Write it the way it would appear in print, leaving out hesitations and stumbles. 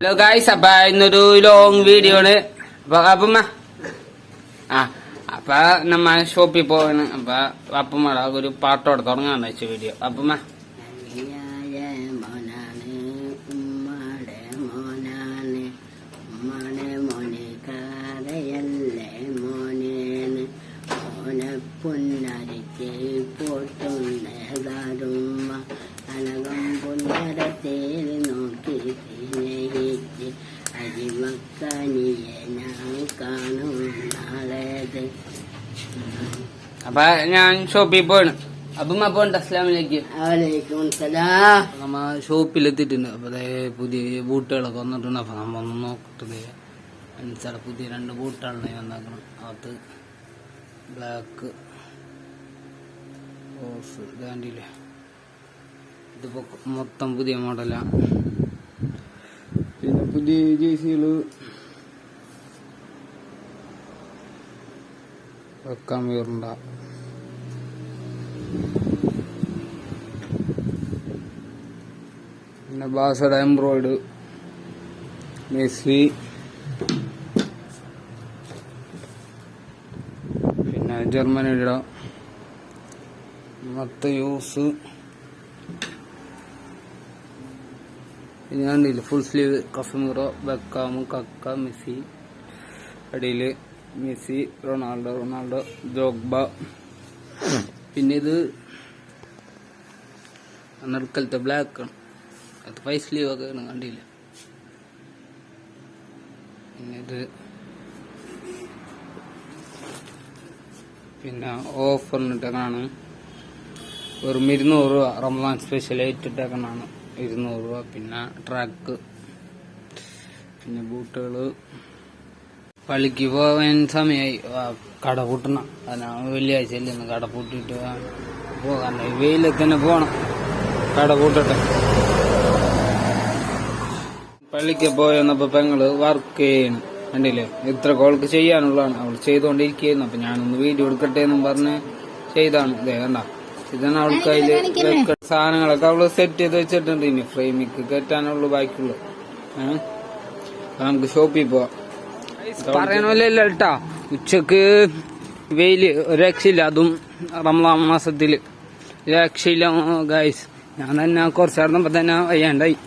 Hello guys, അപ്പൊ ഇന്നൊരു long video ആണ്. അപ്പം അപ്പൊ നമ്മ ഷോപ്പിൽ പോവാണ്. അപ്പൊ അപ്പമ്മ ഒരു പാട്ടോടെ തുടങ്ങാന്ന് വെച്ച വീഡിയോ. അപ്പമ്മ പൊന്നരക്ക് പോട്ടുന്നതുമ്മ അനകം പൊന്നരത്തേൽ നോക്കി സ്നേഹിച്ച് അരിമക്കനിയെ ഞാൻ കാണും നാളേത്. അപ്പൊ ഞാൻ ഷോപ്പിൽ പോവാണ്. അപ്പം പോണ്ട. അസ്സലാമലൈക്കും. വലൈക്കും സലാം. നമ്മ ഷോപ്പിലെത്തിയിട്ടുണ്ട്. അപ്പൊ പുതിയ ബൂട്ടുകളൊക്കെ വന്നിട്ടുണ്ട്. അപ്പൊ നമ്മ ഒന്ന് നോക്കട്ടത്. ചില പുതിയ 2 ബൂട്ടാണ് വന്നാക്കണം. അത് ബ്ലാക്ക് ഓഫ് ഗാൻഡിയിലെ ഇതിപ്പോ മൊത്തം പുതിയ മോഡലാണ്. പിന്നെ പുതിയ ജേഴ്സികള് വെക്കാൻ വീറുണ്ട. പിന്നെ ബാസഡ എംബ്രോയിഡ്, മെസ്സി, പിന്നെ ജർമ്മനിയുടെ മൊത്ത യൂസ്. ഞാനില്ല ഫുൾ സ്ലീവ് കസമീറോ, ബെക്കാമ്, കക്ക, മെസ്സി. അടിയിൽ മെസ്സി, റൊണാൾഡോ, ജോഗ്ബ. പിന്നെ ഇത് അനർക്കലത്തെ ബ്ലാക്ക് ആണ്. അത് 5 സ്ലീവ് ഒക്കെ ആണ്. കണ്ടില്ല. പിന്നെ ഇത് പിന്നെ ഓഫറിനിട്ടേക്കാണ്. വെറും 200 രൂപ. റമദാൻ സ്പെഷ്യൽ ഇട്ടിട്ടേക്കാണ് 200 രൂപ. പിന്നെ ട്രാക്ക്, പിന്നെ ബൂട്ടുകള്. പള്ളിക്ക് പോകാൻ സമയമായി. കട പൂട്ടണം. അതിനാണ് വെള്ളിയാഴ്ച അല്ലെന്ന് കട പൂട്ടിയിട്ട് പോകാൻ. വെയിലത്ത് തന്നെ പോകണം. കട പൂട്ടട്ടെ. പള്ളിക്ക് പോയെന്നപ്പോ പെങ്ങള് വർക്ക് ചെയ്യണം. കണ്ടില്ലേ, ഇത്ര കോൾക്ക് ചെയ്യാനുള്ളതാണ്. അവൾ ചെയ്തോണ്ടിരിക്കുന്നു. അപ്പൊ ഞാനൊന്ന് വീഡിയോ എടുക്കട്ടെ എന്നും പറഞ്ഞ് ചെയ്താണ്. ഇതേ കണ്ട, ഇതാണ് അവൾക്ക് അതില് സാധനങ്ങളൊക്കെ അവള് സെറ്റ് ചെയ്ത് വെച്ചിട്ടുണ്ട്. ഇനി ഫ്രെയിമിക്ക് കയറ്റാനുള്ളൂ ബാക്കിയുള്ളു. നമുക്ക് ഷോപ്പിൽ പോവാം. പറയണല്ലോ കേട്ടാ. ഉച്ചക്ക് വെയില് രക്ഷയില്ല. അതും റമദാൻ മാസത്തില് രക്ഷയില്ല ഗൈസ്. ഞാൻ തന്നെ കുറച്ചിടന്നപ്പോ തന്നെ വയ്യാണ്ടായി.